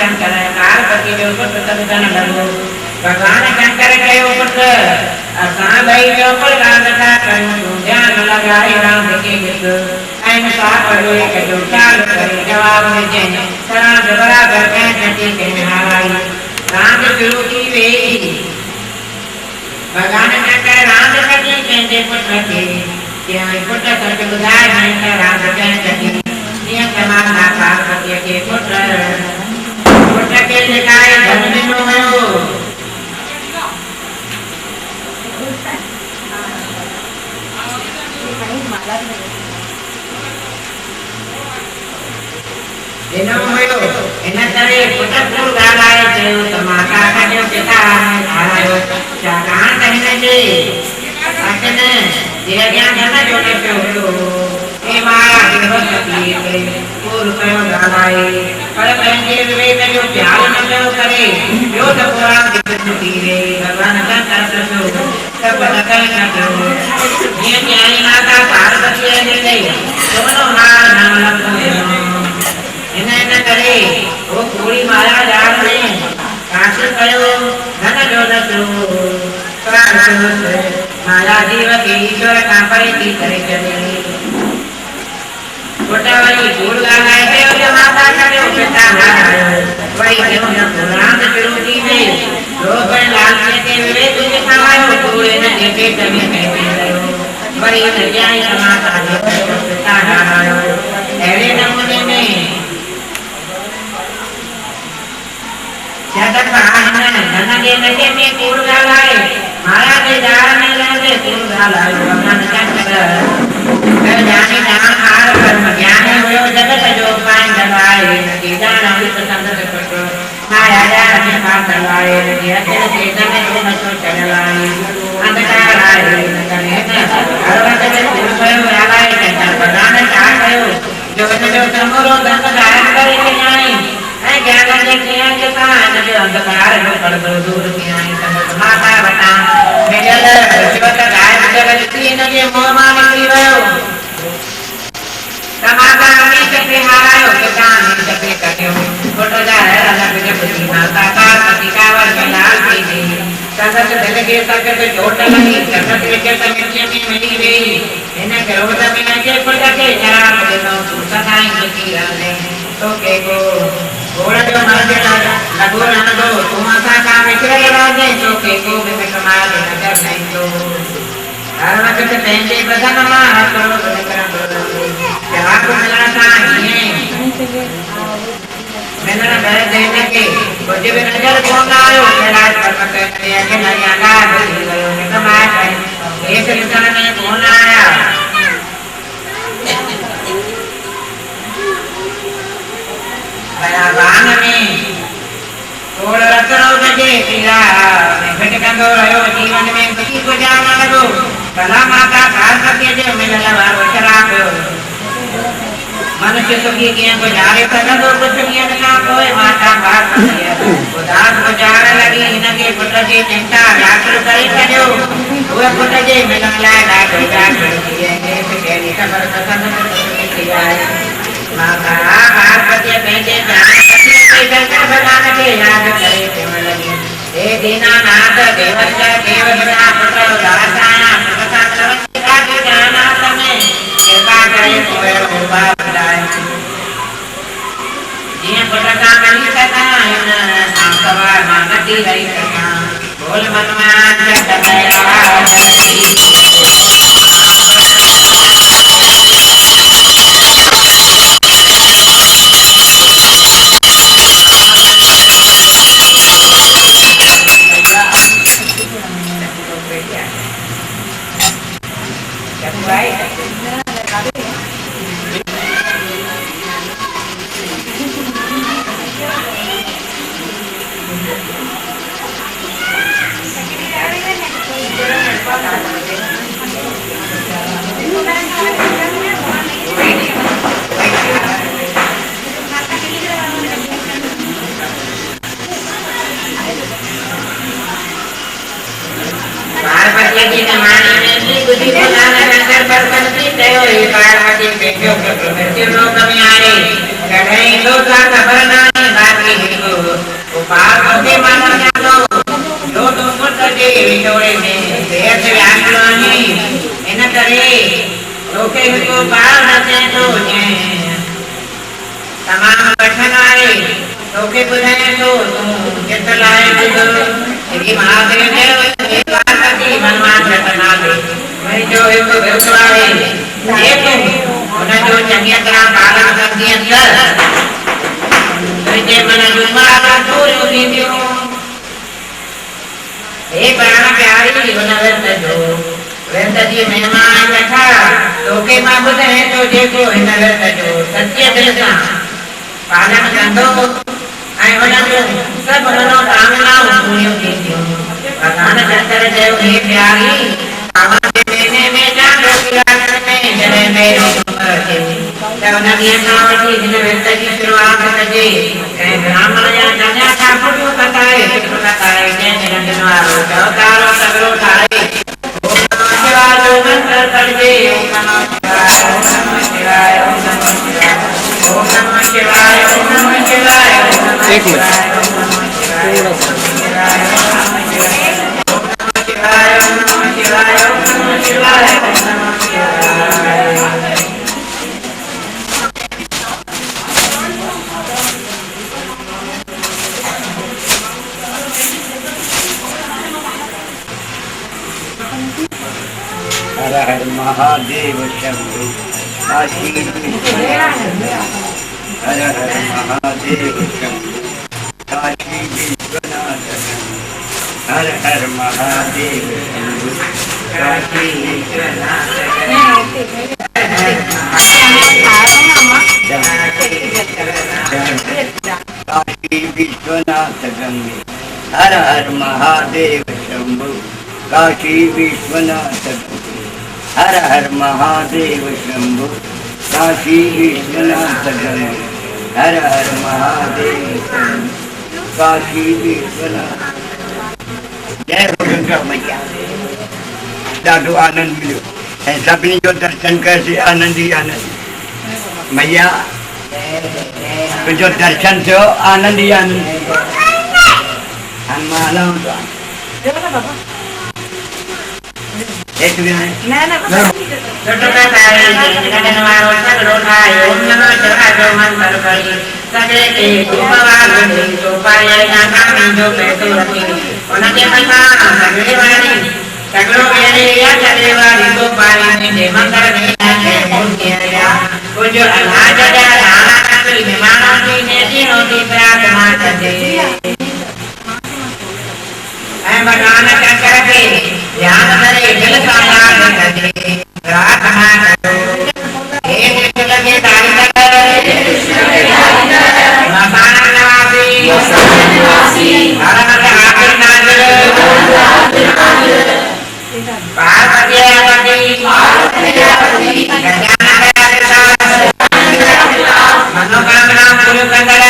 शंकर पार्वती जो पुत्र तन लगो भगवान शंकर कयो पुत्र असा भई जो प्रकार कथा कयो ध्यान लगाए राम के गीत ऐन सा पढ़ो एक जो चाल करे जवाब दे शरण बराबर कह कटी के हाराई राम शुरू की वेई भगवान शंकर राम कटी के पुत्र के क्या पुत्र सच बुधाय नहीं राम के कटी ये समाना पार्वती के पुत्र के लिखाए धन में हो दिनों होयो इन तरह पुत्र गालाए देव तमाका कजो पिता धारायो चाकान कहने जे अतने ये ज्ञान धन जोने पे हो ए माया देवती के पूर्व कयो गालाए पर पहले विवेक जो प्यार न कयो करे यो तो पुराण की रे भगवान का तरसो सब नकल न करो ये ज्ञानी माता पार्वती ने गई दोनों नाम नाम लग इन्हें करे वो पूरी माया जाल में काश कयो धन जो दसो माया जीव के ईश्वर का परिधि करे चले गोटावली फूल लगाए थे जो माता करे पिता हारायो वही क्यों न पुराण विरोधी में लोग लाल के विवेक दिखावायो पूरे न देखे तभी कहते रहो वही न ज्ञानी समाता जो पिता हारायो ऐसे नमूने में जगत आनंद धन के नशे में कूड़ गालाए माया के जाल में लगे कूड़ गालाए भगवान शंकर कर जाने जान हार कर्म ज्ञान होयो जगत जो पान दलाए के जान अमृत संग पटो माया जाल में पार दलाए के अचल से धन को नशो चलाए अंधकार आए करे न भगवत के पुरुषयो गालाए शंकर भगवान का कयो जो तमरो धन धारण करे के जाए ज्ञान के किया के कान जो अंधकार में पड़ दूर किया समझ माता बता मेरे शिवत गाय जगती न के मोह मान लियो समाता में चक्र हारायो के कान में चक्र कटयो फोटो जा है अलग के बुद्धि माता का प्रतिकावर में लाल की गई संगत दिल के तक पे चोट लगी जगत के समिति में मिली गई इन्हें क्रोध में के पड़ के शराब दे दो सदाई की रहने तो के को घोड़ा जो मर गया लगो रहने दो तुम आशा का विचरण राजे तो के को भी कमाल नजर नहीं तो हर वक्त पहले बदन मार करो करो क्या को मिलना था ये मैंने घर देने के मुझे भी नजर कौन आयो मेरा कर्म करने के नहीं आगा गयो कमाल एक इंसान ने कौन आया बाण में थोड़ रत्नों बजे पीला घट कंदो रहो जीवन में किसी को जाना लगो भला माता पार्वती जो मिलना वारो शराब मनुष्य सुखी के को जारे कदो कुछ नियत ना कोई माता पार्वती उदास को जार लगी इनके पुत्र की चिंता व्याकुल करे करो वो पुत्र जी मिलना लाए डाक्टर दिए के खबर पसंद किया माता पार्वती बेटे जान भगवान के याद करे केवल हे दीनानाथ देवता देवता पुत्र दासाया प्रसाद लवता के जाना समय कृपा करे कोई उबा बधाई ये पुत्र का नहीं सका इन सांसवा मानती रही सका बोल मनमान जगत पार्वती के माने में बुद्धि बनाने अंदर बरकती कयो हे पार्वती बेटियों के मृत्यु लोक में आए कढ़ई लोका खबर नहीं बाकी हिको पार्वती मानो जानो जो तुम मुझ के विचोड़े में देश व्याकुलानी इन करे लोके को पार रचे तो ने तमाम पठन वाले लोके बुझाए तो जित लाए बुझ श्री महादेव ने पार्वती मनमान रचना दे मैं जो एक व्यवसाय ये तुम उन्हें जो चंगिया तरह पालन करती अंदर जे मन रुमाला तोरो दीदियो ए प्राण प्यारी वनवत जो वेद जी मेहमान कथा लोके मां बुधे तो जेको हिनवत जो सत्य दिल सां पालन कंदो ऐं वनजो सब मनो कामनाऊं पूरियूं थींदियूं भगवान शंकर चयो हे प्यारी पावन जे महीने में चांदो किरासन में जॾहिं मेरो उमर थे त उन ॾींहं खां वठी हिन विर्त जी शुरूआत कजे ऐं ब्राह्मण या कन्या ठाकुरियूं कथाए चित्र कथाए जंहिं रंगनि वारो चौतारो सॻड़ो ठाहे ओम नमः शिवाय जो मंत्र पढ़जे ओम नमः शिवाय ओम नमः शिवाय ओम नमः शिवाय ओम नमः शिवाय ओम नमः शिवाय ओम नमः शिवाय ओम नमः शिवाय ओम नमः शिवाय ओम नमः शिवाय ओम नमः शिवाय हर हर महादेव शंभु काशी हर हर महादेव शंभु काशी विश्वनाथ हर हर महादेव शंभु काशी विश्वनाथ काशी विश्वनाथ गंगे हर हर महादेव शंभु काशी विश्वनाथ हर हर महादेव शंभु काशी विश्वनाथ गंगे हर हर महादेव शंभु काशी विश्वनाथ। जय हो गंगा मैया। ॾाढो आनंद मिलियो ऐं सभिनी जो दर्शन करे आनंद ही आनंद। मैया तुंहिंजो दर्शन थियो आनंद ही आनंद। हनुमान एक दिन छोटो कथाए जगन वारो सगड़ो ठाए ओम नमः शिवाय जो मंत्र पढ़ी सगळे के उपवास जो पाए ना नाम जो पैसो रखी उनके मना सगळे वाली सगड़ो मेरे या सगळे वाली को पाए ने मंत्र ने है मुनिया को जो अल्लाह जगा राणा कली मेहमानों की ने तीनों की प्रार्थना करे ऐ भगवान शंकर के ध्यान धरे जल साकार करे प्रार्थना करो हे कृष्ण के दारी मसाना निवासी हर हर आखिर नाजर पार्वती मनोकामना पूर्ण कर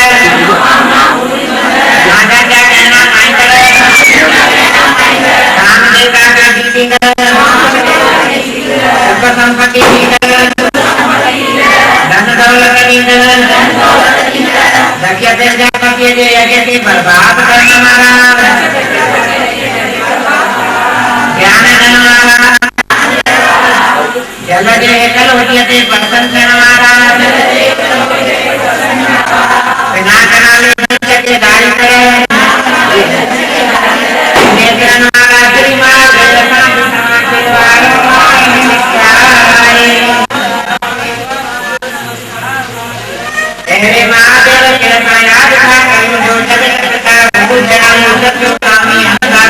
राजा क्या कहना माई करे रामदेव का दीदी सुख संपत्ति धन दौलत दक्षते जापत्य जे यज्ञ के बर्बाद करने वाला ज्ञान धन वाला जल जे एकल होती प्रसन्न करने वाला बिना कराले मनुष्य के दारी करे नेत्रन वाला श्रीमान जलसाम समाज वाला तेरे महादेव के याद था कर्म जो जगत का बुझाई सत्य कामी अंधा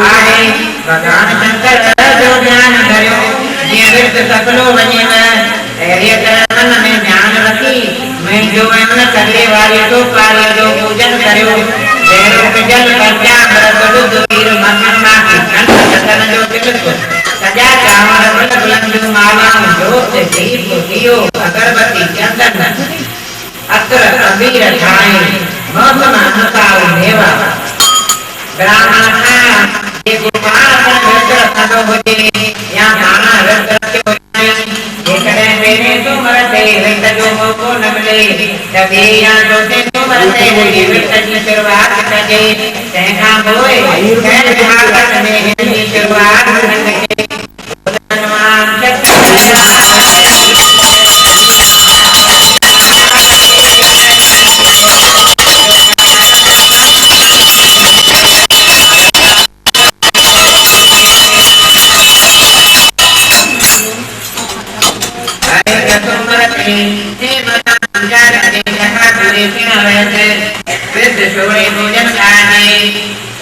आए भगवान शंकर जो ज्ञान धरो ये विद सकलो वनेव तेरे मन में ध्यान रखी मैं जो मन सगले वाली तो पारी जो पूजन करो तेरो जल प्रजा बरुद वीर मनना की कंठ सतन जो तिलक सजा चावल बल बुलंद माला जोत दीप दियो अगरबत्ती चंदन अत्र अबीर छाए मौसम अनुसार मेवा ब्राह्मण ये गोपाल भद्र सदो होते या माना रक्त हो जाए ये करे मेरे तो मरते रक्त जो को नमले तभी या जो से तो मरते ये रक्त की शुरुआत करे तेरा होए मैं भागत में ही शुरुआत करके भगवान भोजन खाने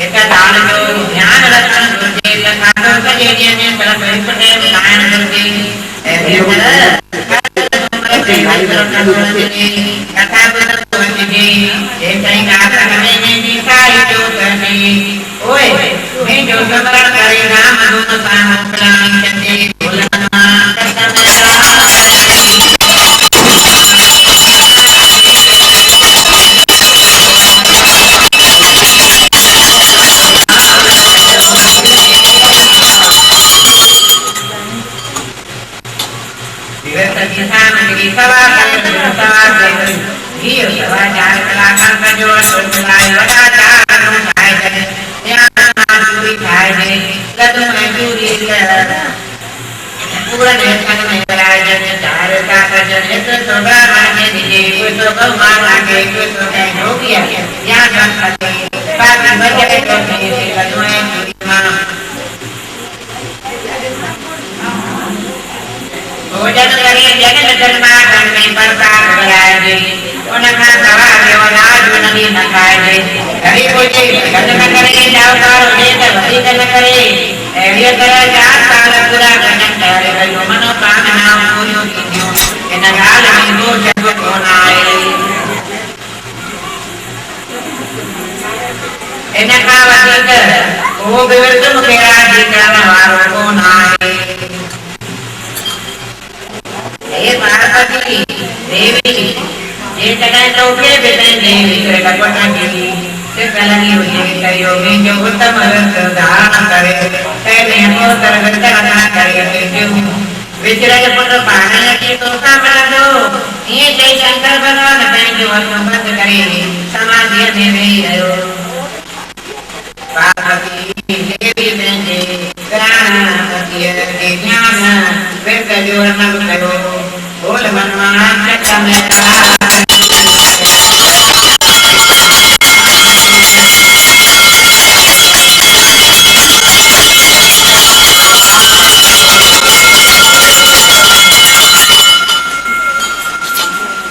एक दान जो ध्यान रखन गुरुदेव लखानो कजेरिया में बड़ा परिपटे दान करके ऐसे कथा बोलते ये कहीं गाता हमें नहीं सारी जो करने ओए मैं जो समरण करे नाम दोनों सामने प्लान करते बोलना करता मेरा भोजन करिए जगत जन्मांतर में प्रसाद बनाएंगे उनका सवाल जो नाज नदी न खाएंगे कभी पूछे गंद न करे जाओ करो लेकर वही न करे ऐसे तरह 4 साल पूरा करने करे जो मनोकामना पूरी कीजियो इन गाल में दो जग कौन आए इन का वधिक वो विवर्त मुखेरा जी करने वालों कौन आए ये पार्वती देवी ये जगह तो के बेटे देवी करे भगवान की से कलनी हुई करियो में जो उत्तम रस दान करे तेने को तरगत करना करे क्यों विचरण पुत्र पाने की तो सामना दो ये जय शंकर भगवान में जो संबंध करे समाधि में नहीं रहो पार्वती देवी बेटे गणपति के ज्ञान वेद जो नव करो बोल मनमान चक्र में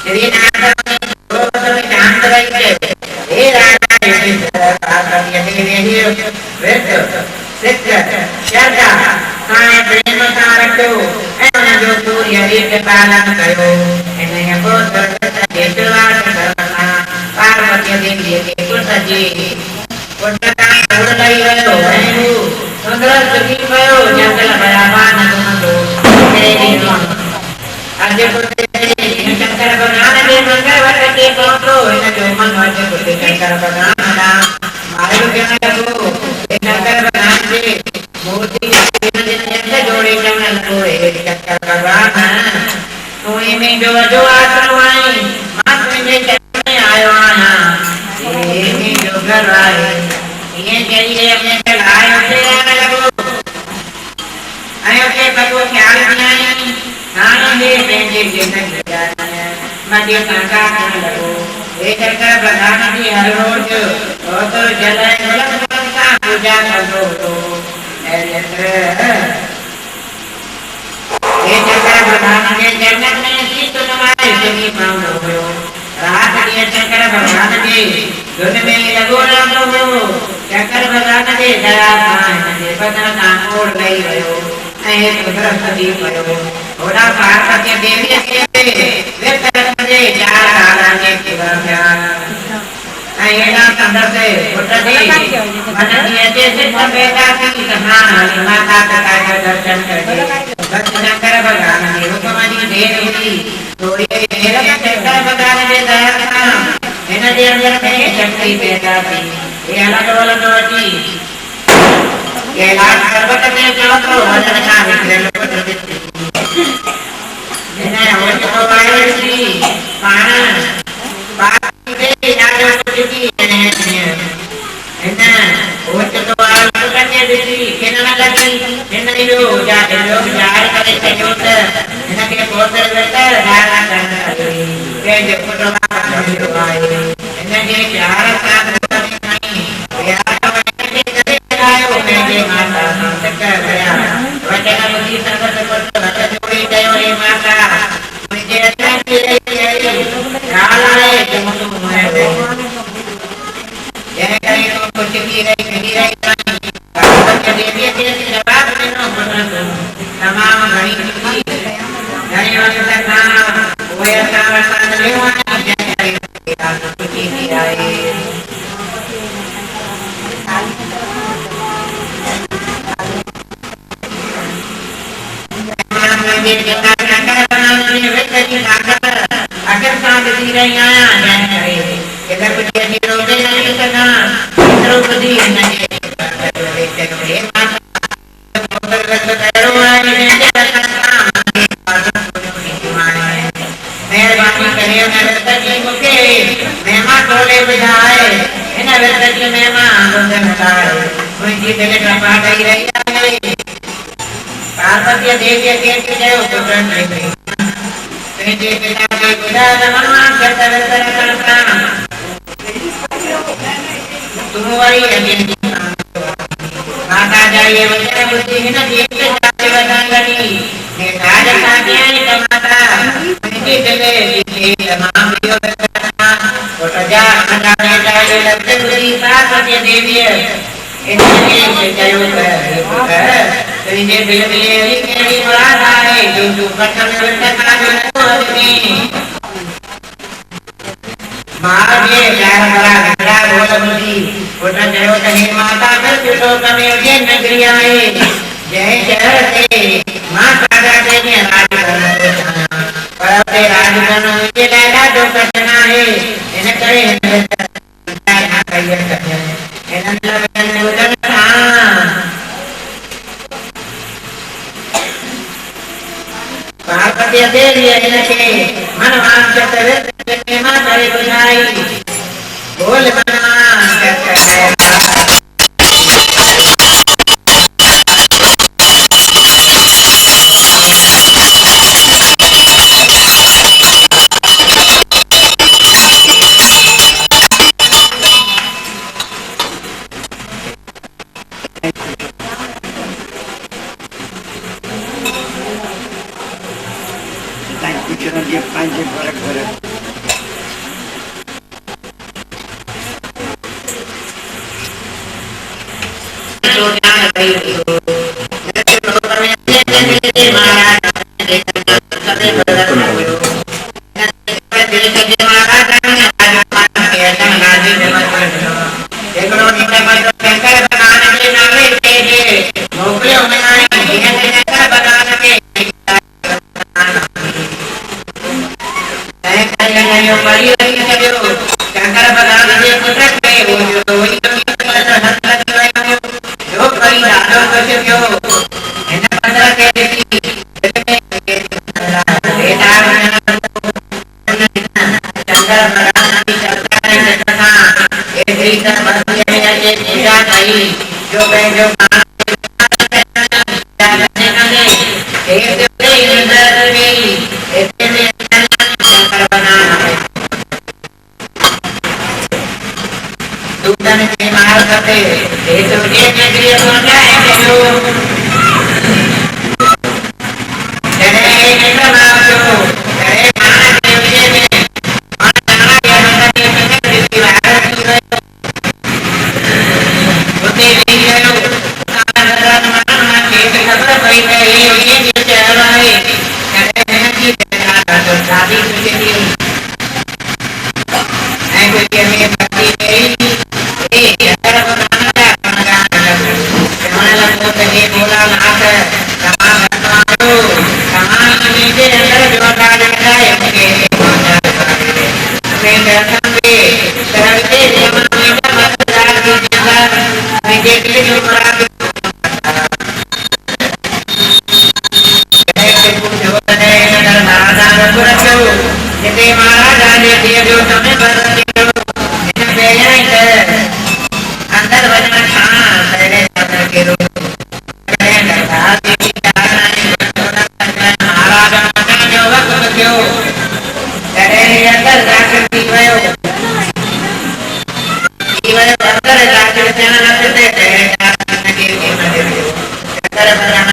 श्री नाथ में शांत रहिए हे राजा युधिष्ठिर पार्वती देवी वेद सिद्ध श्रद्धा साय प्रेम सारको एवं जो सूर्य के पालन करो इन्हें को सर्वत्र देशवास करना पार्वती देवी के पुत्र जी पुत्रता छोड़ लई गयो है सुंदर सुखी भयो जंगल बराबर न दो तेरी आज पुत्र शंकर भगवान ने मंगलवत के पहुंचो इन जो मन वाचे पुत्र शंकर भगवान ना मारे के न को शंकर भगवान से मूर्ति के जोड़े कमल को एक शंकर भगवान कोई में जो जो आश्रवाई मात में चलने आयो आना ये में जो घर आए ये चलिए अपने लायो से आने लगो आयो के बगो ख्याल बनाए खाने दे बेंजे के जाने मध्य संका करने लगो ये शंकर भगवान की हर रोज तो जल का पूजा करो ये शंकर भगवान के जन्नत में शीत नवाए सभी प्राण हो रात के शंकर भगवान के धुन में लगो राम हो शंकर भगवान के दया पान के बदन का मोड़ गई भयो ऐ पुत्र सदी भयो ओड़ा पार्वती देवी के वे तरफ से 4 साल के प्यार ऐना संदर से पुत्र दे मन दिए जैसे बेटा की कहानी माता पिता का दर्शन करके भक्त शंकर भगवान ने हुक्म दी देर हुई तो ये शंकर भगवान ने दया का इन्हें अंदर में शक्ति पैदा की ये अलग अलग होती कैलाश पर्वत पे चलो तो वजन का विक्रम पुत्र विक्रम इन्हें हो तो वायु श्री पान बाकी दे यादों को दी इन्हें हो तो वायु करके दी केना लगी इन्हें लोग जाते लोग जार करे चोट इन्हें के पोतर बेटा धारा करना के जो पुत्र का कभी आए इन्हें के प्यार का नहीं यार माता सत्य गया वचन बुद्धि संगत पत्र भक्त जोड़ी गयो हे माता मुझे अच्छा की रही काला है तुम मैं यह कहीं तो कुछ की रही भगवत देवी के जवाब देनो तमाम घड़ी की घड़ी वाला नाम वो ऐसा वरसान लेवानी जय कुछ की आए अगर सांप दी रही आया जाने करे इधर कुछ ऐसी रोते नहीं सका इधर बुद्धि नहीं है माता करो आए मेहरबानी करे उन्हें की मुके मेहमान टोले बुझाए इन्हें व्यक्त की मेहमान बुझे बताए मुझे दिल का पाटा ही रही पार्वती देवी के जय पुत्र नहीं तेरे पिता के पिता नमन करता करता तुम वही अजय माता जाइए वचन बुद्धि न देखते जाते वदंगनी ने राज साध्य माता उनके चले दिखे तमाम वियोग करना और जा हटाने जाए लगते बुद्धि पार्वती देवी इन्हें जयो कर तेरे दिल दिले मेरी मुराद आए जो कटन विटका जो आदमी मार्गे प्यार भरा घड़ा बोल बुद्धि उठ जयो कहे माता फिर पिटो कमे जे नगरी आए जय जय से माता जाते ने राज करना परते राज करना ये लैला जो करना है इन्हें करे ना कहिए इन्हें लगन उदन पार्वती देवी इनके मन वांछित विद्य में करे बुझाई बोल मन dia panjang berat-berat. बोला जीवन अंतर जाकर ज्ञान करते हैं जाकर के मंदिर अंतर ब्रह्म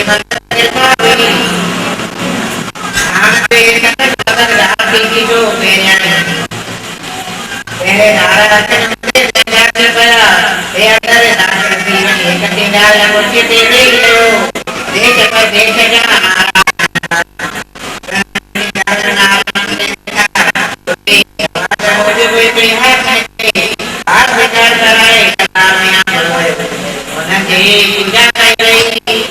मंदिर का भी आप एक अंतर जाति की जो मेरे मेरे नारायण के मंदिर में जाकर गया ये अंतर जाकर जीवन एक के डाल मुझे दे दे देख कर देख जा मुझे कोई बिहार नहीं आज विचार कराए पूजा कर रही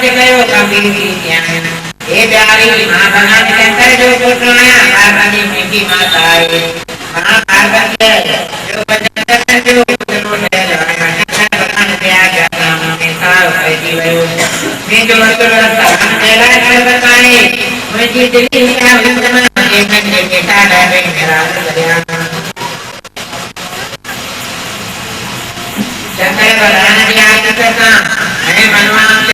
संपत्ति कयो कभी की ज्ञान हे प्यारी मां भगवान शंकर जो पुत्र पार्वती मीठी माता है मां पार्वती जो बचन जो पुत्र है भगवान के आज्ञा में साल पैदी भयो मैं जो पुत्र स्थान देला कर बताए मुझे दिल्ली का विंदना के मैं बेटा है मेरा कल्याण शंकर भगवान की आज्ञा करना है मनवान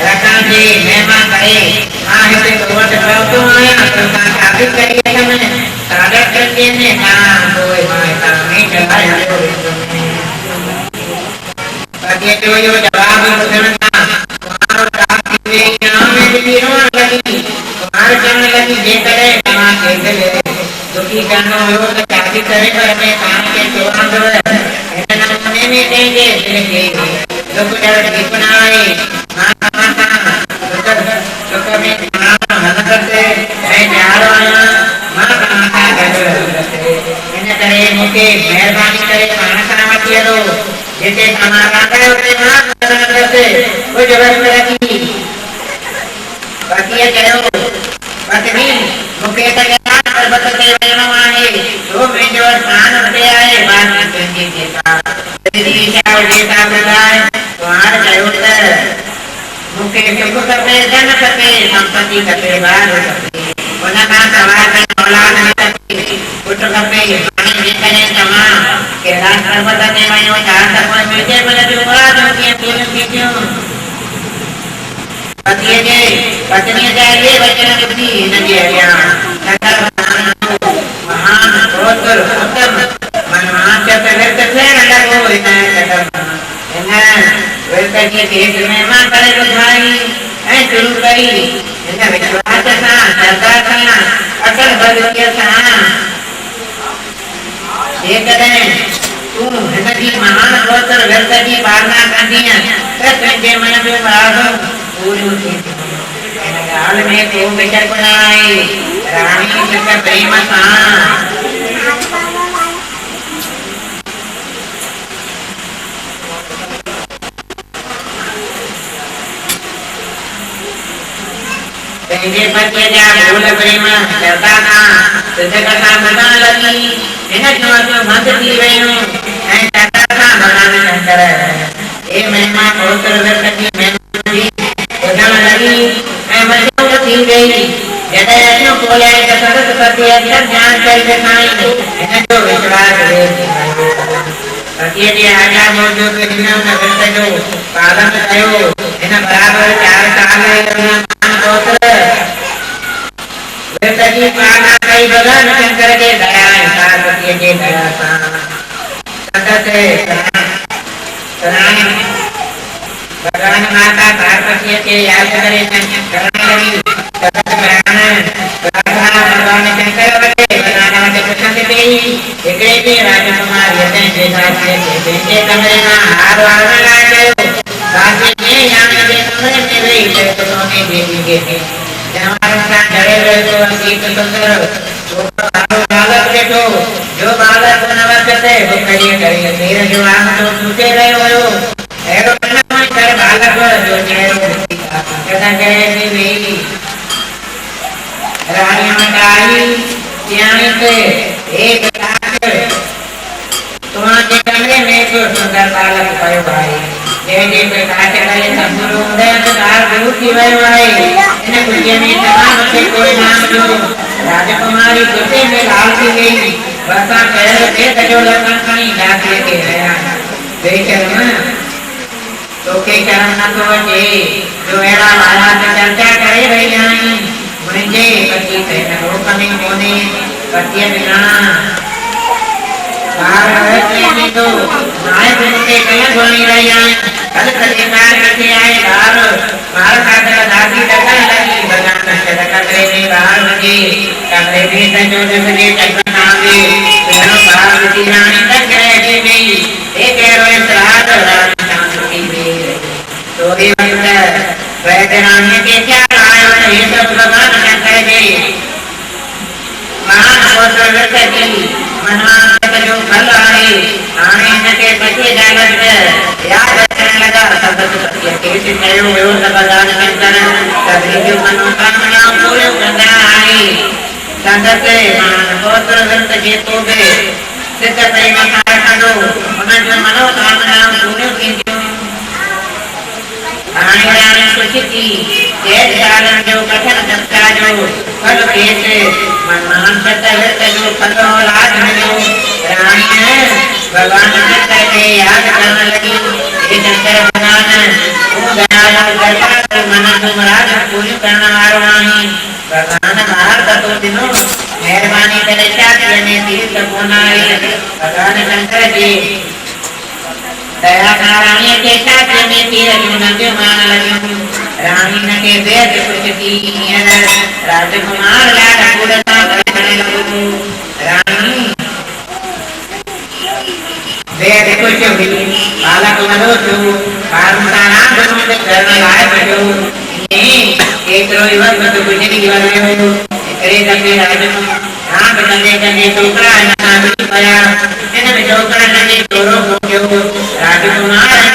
रखा जी मेहमा करे आहे ते कोट तो आया तो साबित करिए समय साबित करके ने नाम कोई माता नहीं चलाया बाकी जो जवाब सुनना तुम्हारो प्राप्ति में नाम में तीनों लगी तुम्हारे चरण लगी जे करे कमा के ले दुखी करनो हो तो साबित करे पर में काम के जोड़ दो ऐसा नमूने में देंगे देंगे लोग जब दीपनाए मेहरबानी करे खाना मत दो जैसे हमारा वो जरूरत रखी बाकी ये करो पत्नी मुके तक बतते माने तो मैं जो स्थान होते आए बात में के साथ तेरी क्या देता प्रदाय तुम्हार जरूरत मुके सुख करते जन करते संपत्ति करते बाहर करते उन्हें का सवाल में औलाद नहीं करते पुत्र करते पानी देते जमा के राष्ट्र बदलने में वो चार तक में मिलते बने जो बड़ा जो कि तीनों की क्यों पति के पत्नी जाएगी बच्चे ने बुद्धि नहीं है महान पुत्र उत्तम मनमान से व्यक्त से अलग हो इन्हें वैसे के देश में मां करे तो भाई ऐ शुरू करी इन्हें विश्वास था श्रद्धा था अटल भक्ति था ये करें तू इनकी महान पुत्र व्यक्त की पालना करनी है सत्य के मन में बात पूरी होती काल में तो विचार बनाई रानी से प्रेम था तेरे बच्चे जा भूल प्रेम करता था तुझे कथा बता लगी इन्हें जो मत दी गई हूँ ऐसा था भगवान शंकर ये महिमा पुत्र व्यक्त की महिमा उधर लगी मैं बच्चों को दी गई जैसे ऐसे बोले तो सदस्य करती है सब ज्ञान कर दिखाई इन्हें जो विश्वास दे पति जी आज्ञा मोजो के दिनों में व्यक्त जो पालन करो इन्हें बराबर 4 साल पुत्र व्यक्ति पाना कई भगवान शंकर के दया पार्वती के दया भगवान माता पार्वती के याद करे भगवान शंकर राजकुमार कमरे में हार जो बालक नवरते वो करिए करिए तेरे जो आम तो छूटे रहे हो एरो कर बालक जो चेहरो कहता गए भी रानी मकाई त्यानी से एक तुम्हारे कमरे में एक सुंदर बालक पायो भाई जैसे प्रकाश करे संपूर्ण उदय कार बहुत ही भाई इन्हें कुछ में तमाम से कोई नाम जो राजकुमारी कुत्ते में लाल की गई बसा पैर के जो लखन कहीं जाके के है बेशर्म तो के चरण न तो बचे जो एड़ा वाला से चर्चा करे रही आई मुझे पति से रोक में कोने पति बिना में तो नायक के कई बोली रही आई कल कल कार करके आए बाहर का दादी डका लगी बना के कमरे में बाहर लगी कमरे में जो जैसे चलना आगे दोनों बाहर की रानी तक रह गई एक रोज रात रानी शांति में तो ये वैद्य रानी के क्या आए तो ये सब भगवान शंकर जी महान पुत्र व्यक्ति मनमान जो फल आए आने के बच्चे जागत याद रखने लगा सब सत्य केसि कयो वियो भगवान शंकर सभी जो मनोकामना पूरी करना आई संगत मान गोत्र ग्रंथ जेतो बे सिद्ध प्रेम कारकनो उन जो मनोकामना पूरी कीजियो रानी रानी सुचिति जय सारण जो कठन दत्ता जो फल केसे मनमान सत्य जो फल लाज जो रानी भगवान शंकर के याद करने लगी हे शंकर भगवान तू दयालु दया मन तुमराज पूरी करने वाला नहीं भगवान बाहर तो दिनो मेहरबानी करे चाहते ने तीर्थ बनाए भगवान शंकर जी दया रानी के साथ में तीर्थ नदी मान लगी रानी ने के वेद कुछ की राजकुमार लाड पूरता करने लगी रानी वेद कुछ भी बालक मरोचो पारमताना धनुष करने लायक बजो एक रोई वक्त तो कुछ नहीं वाले हो करे जब राजन हां बदले करने टोकरा ना भी पाया इन्हें टोकरा नहीं तोरो हो राजकुमार